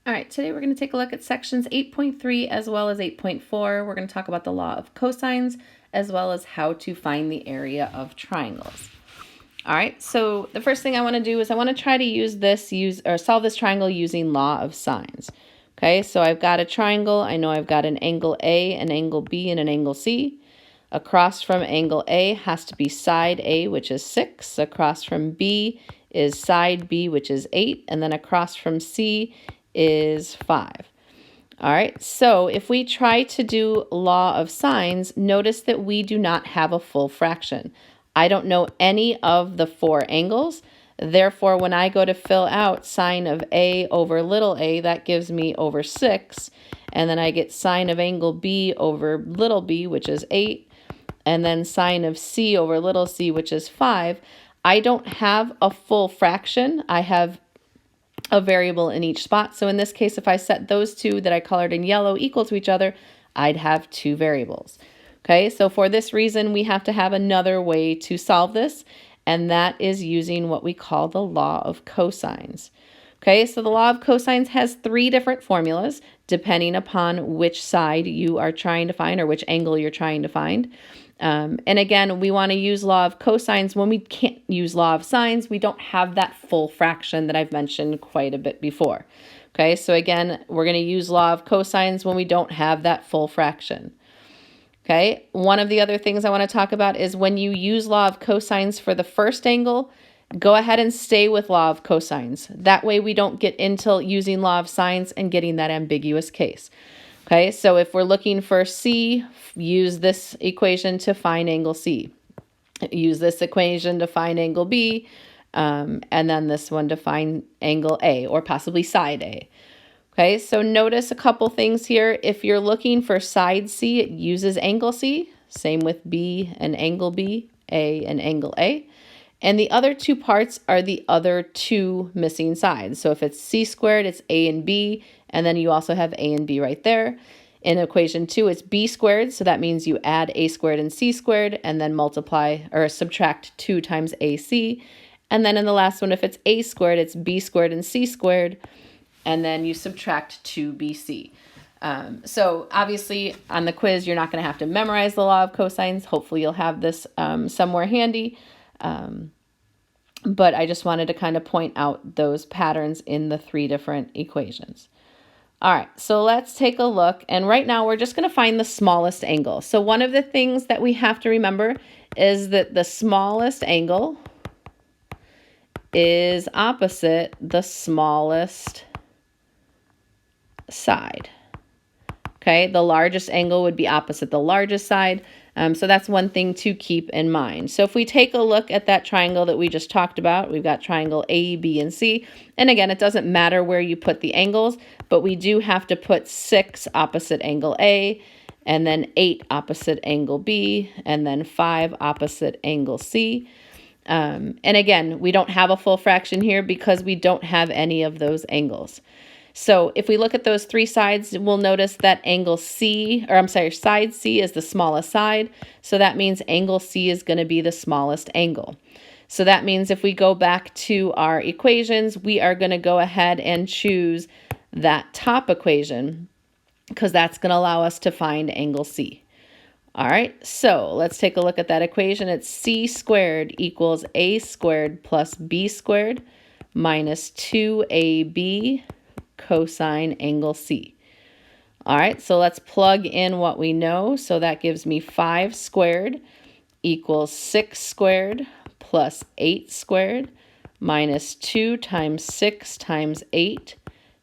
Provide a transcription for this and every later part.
All right, today we're going to take a look at sections 8.3 as well as 8.4. We're going to talk about the law of cosines as well as how to find the area of triangles. All right, so the first thing I want to do is I want to try to solve this triangle using law of sines. Okay, so I've got a triangle. I know I've got an angle A, an angle B, and an angle C. Across from angle A has to be side A, which is 6. Across from B is side B, which is 8. And then across from C is 5. All right, so if we try to do law of sines, notice that we do not have a full fraction. I don't know any of the 4 angles. Therefore, when I go to fill out sine of A over little a, that gives me over 6. And then I get sine of angle B over little b, which is 8. And then sine of C over little c, which is 5. I don't have a full fraction. I have a variable in each spot. So in this case, if I set those two that I colored in yellow equal to each other, I'd have 2 variables. Okay, so for this reason, we have to have another way to solve this, and that is using what we call the law of cosines. Okay, so the law of cosines has 3 different formulas depending upon which side you are trying to find or which angle you're trying to find. And again, we want to use law of cosines when we can't use law of sines. We don't have that full fraction that I've mentioned quite a bit before. Okay, so again, we're going to use law of cosines when we don't have that full fraction. Okay, one of the other things I want to talk about is when you use law of cosines for the first angle, go ahead and stay with law of cosines. That way we don't get into using law of sines and getting that ambiguous case. Okay, so if we're looking for C, use this equation to find angle C. Use this equation to find angle B, and then this one to find angle A, or possibly side A. Okay, so notice a couple things here. If you're looking for side C, it uses angle C. Same with B and angle B, A and angle A. And the other 2 parts are the other 2 missing sides. So if it's C squared, it's A and B, and then you also have A and B right there. In equation 2, it's B squared, so that means you add A squared and C squared, and then multiply or subtract 2 times AC. And then in the last one, if it's A squared, it's B squared and C squared, and then you subtract 2BC. So obviously on the quiz, you're not going to have to memorize the law of cosines. Hopefully you'll have this somewhere handy. But I just wanted to kind of point out those patterns in the 3 different equations. All right, so let's take a look. And right now we're just going to find the smallest angle. So one of the things that we have to remember is that the smallest angle is opposite the smallest side. Okay, the largest angle would be opposite the largest side. So that's one thing to keep in mind. So if we take a look at that triangle that we just talked about, we've got triangle A, B, and C. And again, it doesn't matter where you put the angles, but we do have to put 6 opposite angle A, and then 8 opposite angle B, and then 5 opposite angle C. And again, we don't have a full fraction here because we don't have any of those angles. So if we look at those 3 sides, we'll notice that side C is the smallest side. So that means angle C is going to be the smallest angle. So that means if we go back to our equations, we are going to go ahead and choose that top equation because that's going to allow us to find angle C. All right, so let's take a look at that equation. It's C squared equals A squared plus B squared minus 2AB cosine angle C. All right, so let's plug in what we know. So that gives me 5 squared equals 6 squared plus 8 squared minus 2 times 6 times 8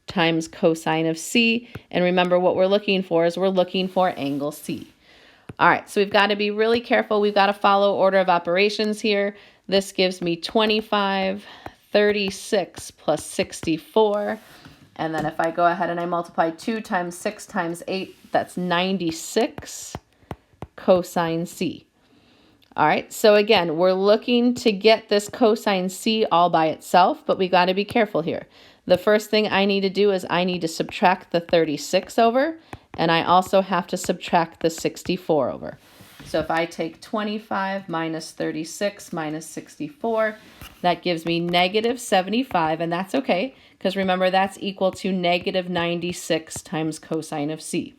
times cosine of C. And remember what we're looking for is we're looking for angle C. All right, so we've got to be really careful. We've got to follow order of operations here. This gives me 25, 36 plus 64. And then if I go ahead and I multiply 2 times 6 times 8, that's 96 cosine C. All right, so again, we're looking to get this cosine C all by itself, but we got to be careful here. The first thing I need to do is I need to subtract the 36 over, and I also have to subtract the 64 over. So if I take 25 minus 36 minus 64, that gives me negative 75, and that's okay, because remember that's equal to negative 96 times cosine of c.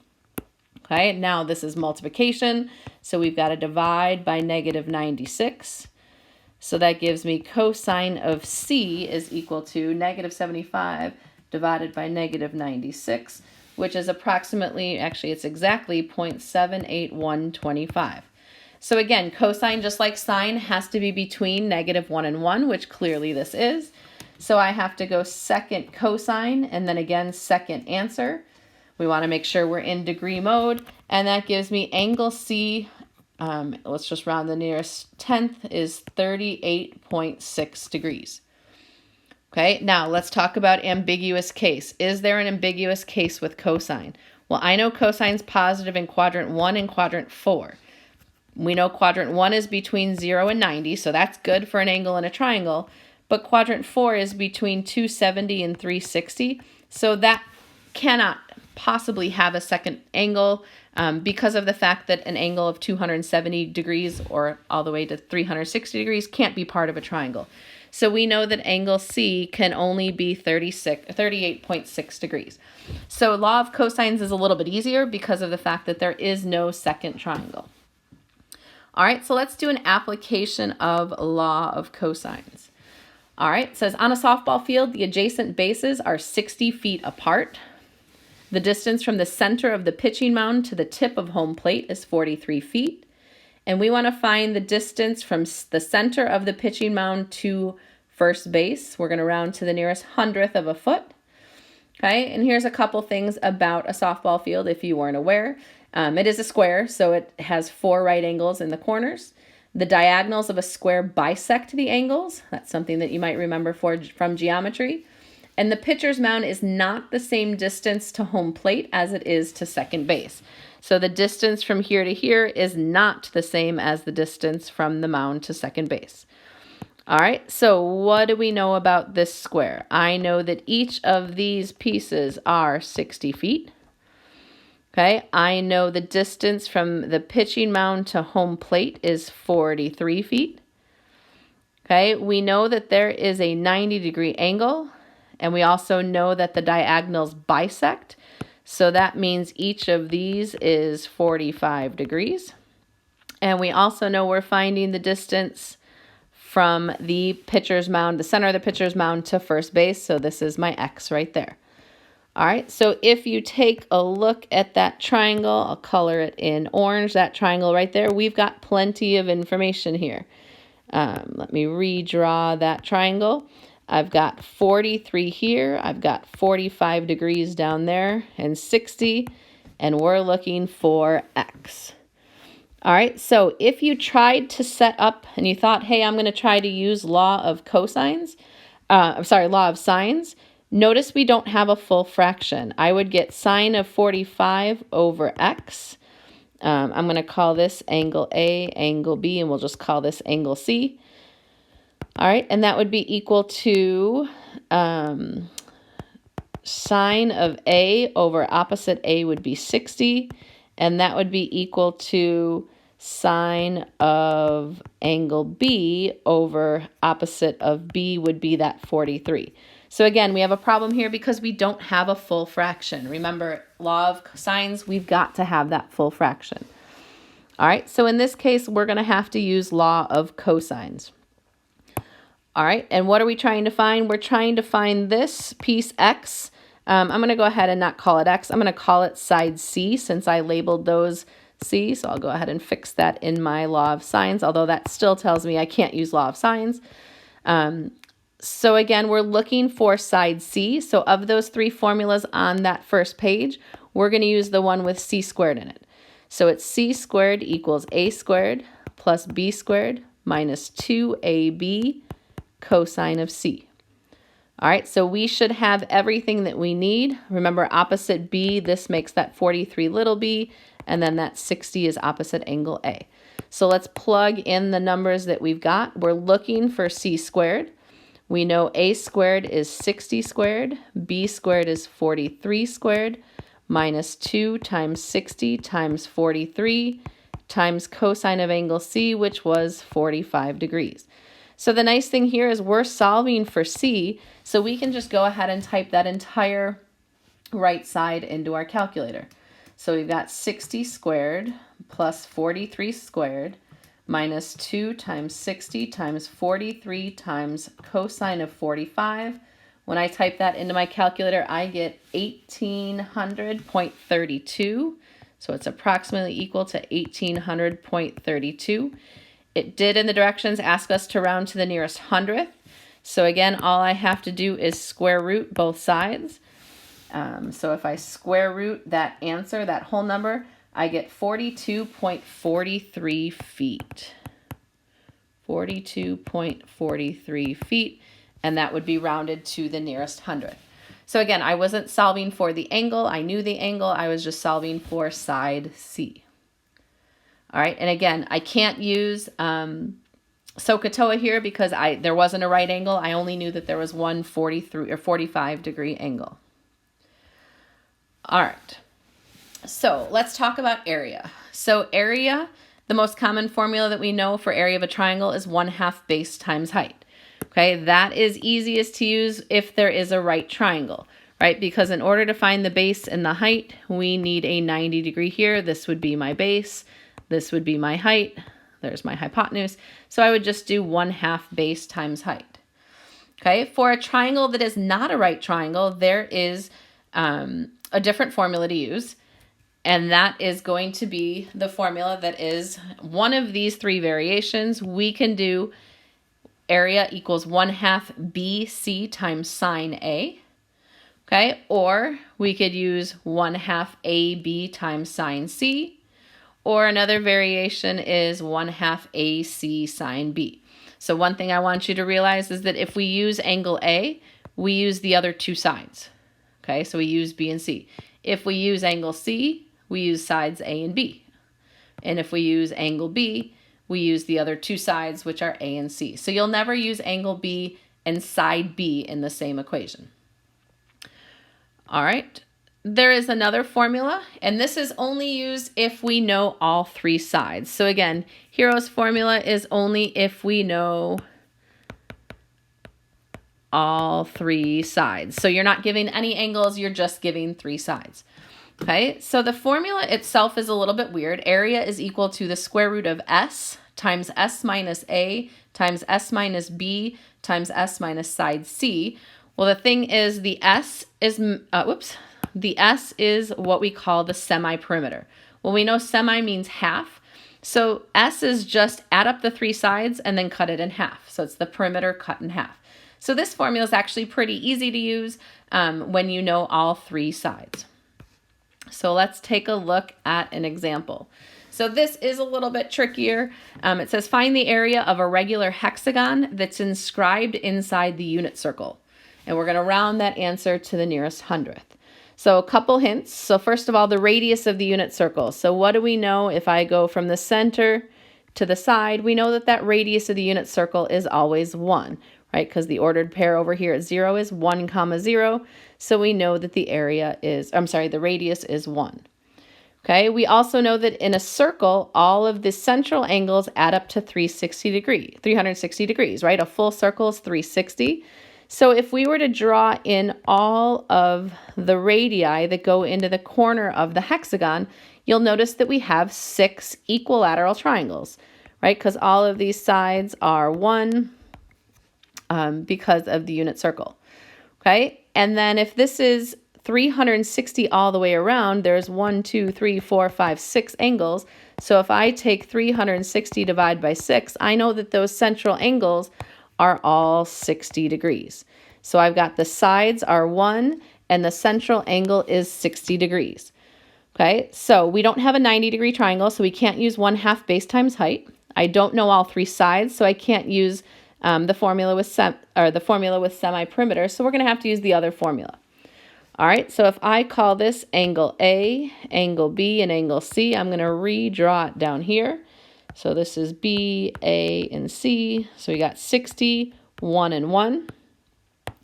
Okay, now this is multiplication, so we've got to divide by negative 96. So that gives me cosine of c is equal to negative 75 divided by negative 96, which is approximately, actually it's exactly 0.78125. So again, cosine, just like sine, has to be between negative 1 and 1, which clearly this is. So I have to go second cosine, and then again second answer. We want to make sure we're in degree mode, and that gives me angle C, let's just round the nearest tenth, is 38.6 degrees. Okay, now let's talk about ambiguous case. Is there an ambiguous case with cosine? Well, I know cosine's positive in quadrant 1 and quadrant 4. We know quadrant 1 is between 0 and 90, so that's good for an angle in a triangle, but quadrant 4 is between 270 and 360, so that cannot possibly have a second angle because of the fact that an angle of 270 degrees or all the way to 360 degrees can't be part of a triangle. So we know that angle C can only be 38.6 degrees. So law of cosines is a little bit easier because of the fact that there is no second triangle. All right, so let's do an application of law of cosines. All right, it says on a softball field, the adjacent bases are 60 feet apart. The distance from the center of the pitching mound to the tip of home plate is 43 feet. And we want to find the distance from the center of the pitching mound to first base. We're going to round to the nearest hundredth of a foot. Okay, and here's a couple things about a softball field if you weren't aware. It is a square, so it has 4 right angles in the corners. The diagonals of a square bisect the angles. That's something that you might remember from geometry. And the pitcher's mound is not the same distance to home plate as it is to second base. So the distance from here to here is not the same as the distance from the mound to second base. All right, so what do we know about this square? I know that each of these pieces are 60 feet. Okay, I know the distance from the pitching mound to home plate is 43 feet. Okay, we know that there is a 90-degree angle. And we also know that the diagonals bisect. So that means each of these is 45 degrees. And we also know we're finding the distance from the pitcher's mound, the center of the pitcher's mound to first base. So this is my X right there. All right, so if you take a look at that triangle, I'll color it in orange, that triangle right there, we've got plenty of information here. Let me redraw that triangle. I've got 43 here, I've got 45 degrees down there, and 60, and we're looking for X. All right, so if you tried to set up and you thought, hey, I'm going to try to use law of cosines, law of sines, notice we don't have a full fraction. I would get sine of 45 over X. I'm going to call this angle A, angle B, and we'll just call this angle C. All right, and that would be equal to sine of A over opposite A would be 60, and that would be equal to sine of angle B over opposite of B would be that 43. So again, we have a problem here because we don't have a full fraction. Remember, law of sines, we've got to have that full fraction. All right, so in this case, we're going to have to use law of cosines. All right, and what are we trying to find? We're trying to find this piece X. I'm going to go ahead and not call it X. I'm going to call it side C since I labeled those C. So I'll go ahead and fix that in my law of sines, although that still tells me I can't use law of sines. So again, we're looking for side C. So of those 3 formulas on that first page, we're going to use the one with C squared in it. So it's C squared equals A squared plus B squared minus 2AB cosine of C. All right, so we should have everything that we need. Remember, opposite B, this makes that 43 little b, and then that 60 is opposite angle A. So let's plug in the numbers that we've got. We're looking for C squared. We know A squared is 60 squared, B squared is 43 squared, minus 2 times 60 times 43 times cosine of angle C, which was 45 degrees. So the nice thing here is we're solving for C, so we can just go ahead and type that entire right side into our calculator. So we've got 60 squared plus 43 squared minus 2 times 60 times 43 times cosine of 45. When I type that into my calculator, I get 1800.32. So it's approximately equal to 1800.32. It did in the directions ask us to round to the nearest hundredth. So again, all I have to do is square root both sides. So if I square root that answer, that whole number, I get 42.43 feet. 42.43 feet, and that would be rounded to the nearest hundredth. So again, I wasn't solving for the angle. I knew the angle. I was just solving for side C. All right, and again, I can't use SOHCAHTOA here because there wasn't a right angle. I only knew that there was one 43 or 45 degree angle. All right, so let's talk about area. So area, the most common formula that we know for area of a triangle is 1/2 base times height. Okay, that is easiest to use if there is a right triangle, right? Because in order to find the base and the height, we need a 90 degree here. This would be my base. This would be my height. There's my hypotenuse. So I would just do 1/2 base times height. Okay, for a triangle that is not a right triangle, there is a different formula to use. And that is going to be the formula that is one of these three variations. We can do area equals 1/2 BC times sine A. Okay, or we could use 1/2 AB times sine C. Or another variation is 1/2 AC sine B. So one thing I want you to realize is that if we use angle A, we use the other two sides. Okay, so we use B and C. If we use angle C, we use sides A and B. And if we use angle B, we use the other two sides, which are A and C. So you'll never use angle B and side B in the same equation. All right. There is another formula, and this is only used if we know all three sides. So again, Hero's formula is only if we know all three sides. So you're not giving any angles, you're just giving three sides. Okay, so the formula itself is a little bit weird. Area is equal to the square root of S times S minus A times S minus B times S minus side C. Well, the thing is the S is, the S is what we call the semi-perimeter. Well, we know semi means half. So S is just add up the three sides and then cut it in half. So it's the perimeter cut in half. So this formula is actually pretty easy to use when you know all three sides. So let's take a look at an example. So this is a little bit trickier. It says find the area of a regular hexagon that's inscribed inside the unit circle. And we're going to round that answer to the nearest hundredth. So a couple hints. So first of all, the radius of the unit circle. So what do we know if I go from the center to the side? We know that that radius of the unit circle is always 1, right? Because the ordered pair over here at 0 is 1, 0. So we know that the the radius is 1. Okay, we also know that in a circle, all of the central angles add up to 360 degrees, right? A full circle is 360. So if we were to draw in all of the radii that go into the corner of the hexagon, you'll notice that we have 6 equilateral triangles, right? Because all of these sides are 1 because of the unit circle, okay? And then if this is 360 all the way around, there's 1, 2, 3, 4, 5, 6 angles. So if I take 360 divided by 6, I know that those central angles are all 60 degrees. So I've got the sides are 1 and the central angle is 60 degrees. Okay, so we don't have a 90-degree triangle, so we can't use 1/2 base times height. I don't know all three sides, so I can't use the formula with semi-perimeter, so we're going to have to use the other formula. All right, so if I call this angle A, angle B, and angle C, I'm going to redraw it down here. So this is B, A, and C. So we got 60, 1, and 1.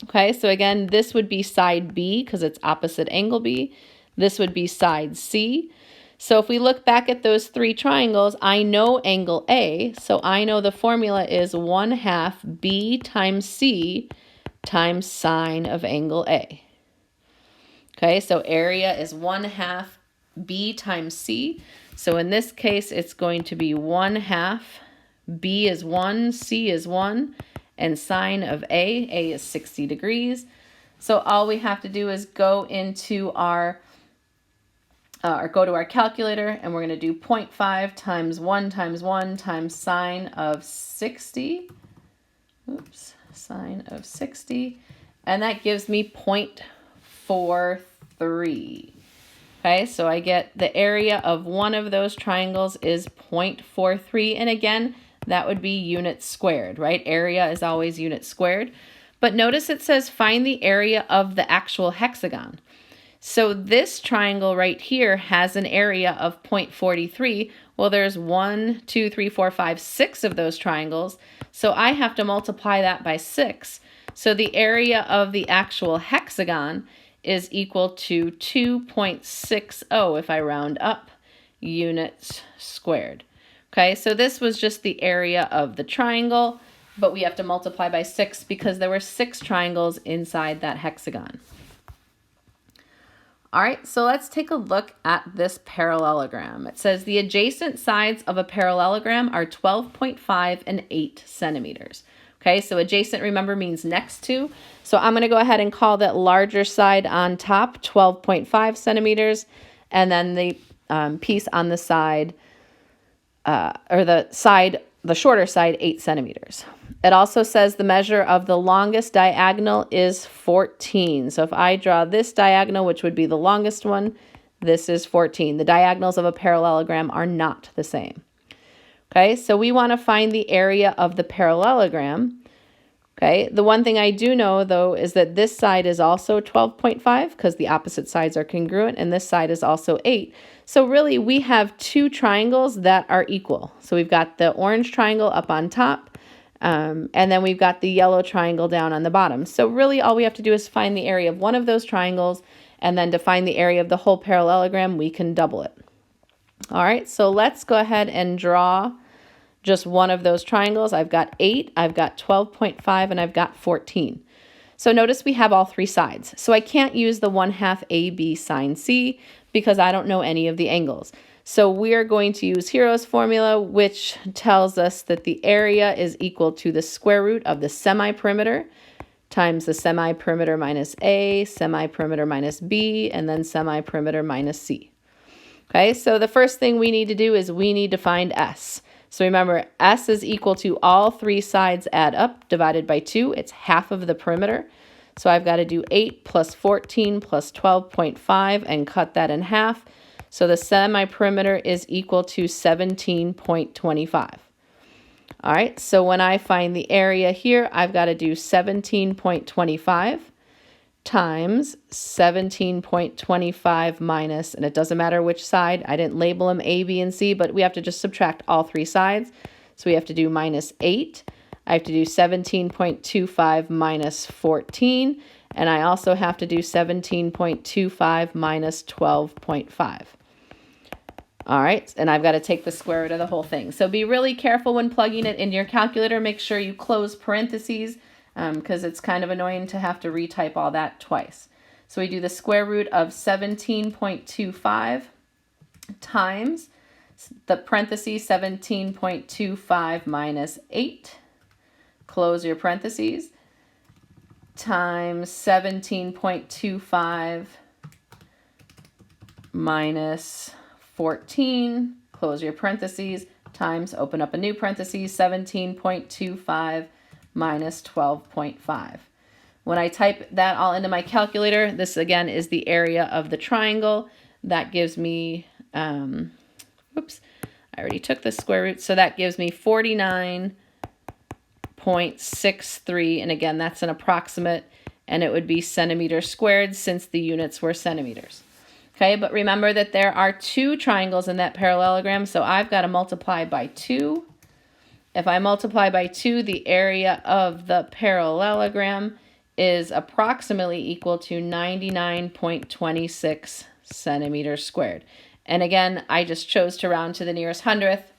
Okay, so again, this would be side B because it's opposite angle B. This would be side C. So if we look back at those three triangles, I know angle A, so I know the formula is 1/2 B times C times sine of angle A. Okay, so area is 1/2 B times C. So in this case, it's going to be 1/2. B is 1, C is 1, and sine of A is 60 degrees. So all we have to do is go into our go to our calculator, and we're going to do 0.5 times 1 times 1 times sine of 60. Oops, sine of 60. And that gives me 0.43. Okay, so I get the area of one of those triangles is 0.43. And again, that would be units squared, right? Area is always units squared. But notice it says find the area of the actual hexagon. So this triangle right here has an area of 0.43. Well, there's 1, 2, 3, 4, 5, 6 of those triangles. So I have to multiply that by 6. So the area of the actual hexagon is equal to 2.60 if I round up, units squared. Okay, so this was just the area of the triangle, but we have to multiply by 6 because there were 6 triangles inside that hexagon. All right, so let's take a look at this parallelogram. It says the adjacent sides of a parallelogram are 12.5 and 8 centimeters. Okay, so adjacent, remember, means next to. So I'm going to go ahead and call that larger side on top 12.5 centimeters, and then the piece on the side, the shorter side, 8 centimeters. It also says the measure of the longest diagonal is 14. So if I draw this diagonal, which would be the longest one, this is 14. The diagonals of a parallelogram are not the same. Okay, so we want to find the area of the parallelogram. Okay, the one thing I do know, though, is that this side is also 12.5 because the opposite sides are congruent, and this side is also 8. So really, we have two triangles that are equal. So we've got the orange triangle up on top, and then we've got the yellow triangle down on the bottom. So really, all we have to do is find the area of one of those triangles, and then to find the area of the whole parallelogram, we can double it. All right, so let's go ahead and draw just one of those triangles. I've got 8, I've got 12.5, and I've got 14. So notice we have all three sides. So I can't use the 1/2 AB sine C because I don't know any of the angles. So we're going to use Hero's formula, which tells us that the area is equal to the square root of the semi-perimeter times the semi-perimeter minus A, semi-perimeter minus B, and then semi-perimeter minus C. Okay, so the first thing we need to do is we need to find S. So remember, S is equal to all three sides add up divided by 2. It's half of the perimeter. So I've got to do 8 plus 14 plus 12.5 and cut that in half. So the semi-perimeter is equal to 17.25. All right, so when I find the area here, I've got to do 17.25 times 17.25 minus, and it doesn't matter which side. I didn't label them A, B, and C, but we have to just subtract all three sides. So we have to do minus 8. I have to do 17.25 minus 14, and I also have to do 17.25 minus 12.5. All right, and I've got to take the square root of the whole thing. So be really careful when plugging it in your calculator. Make sure you close parentheses because it's kind of annoying to have to retype all that twice. So we do the square root of 17.25 times the parentheses 17.25 minus 8, close your parentheses, times 17.25 minus 14, close your parentheses, times, open up a new parentheses, 17.25 minus 12.5. When I type that all into my calculator, this again is the area of the triangle. That gives me, whoops, I already took the square root, so that gives me 49.63, and again, that's an approximate, and it would be centimeters squared since the units were centimeters. Okay, but remember that there are two triangles in that parallelogram, so I've got to multiply by 2. If I multiply by 2, the area of the parallelogram is approximately equal to 99.26 centimeters squared. And again, I just chose to round to the nearest hundredth.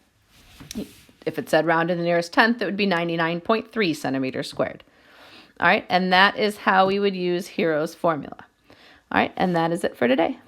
If it said round to the nearest tenth, it would be 99.3 centimeters squared. All right, and that is how we would use Hero's formula. All right, and that is it for today.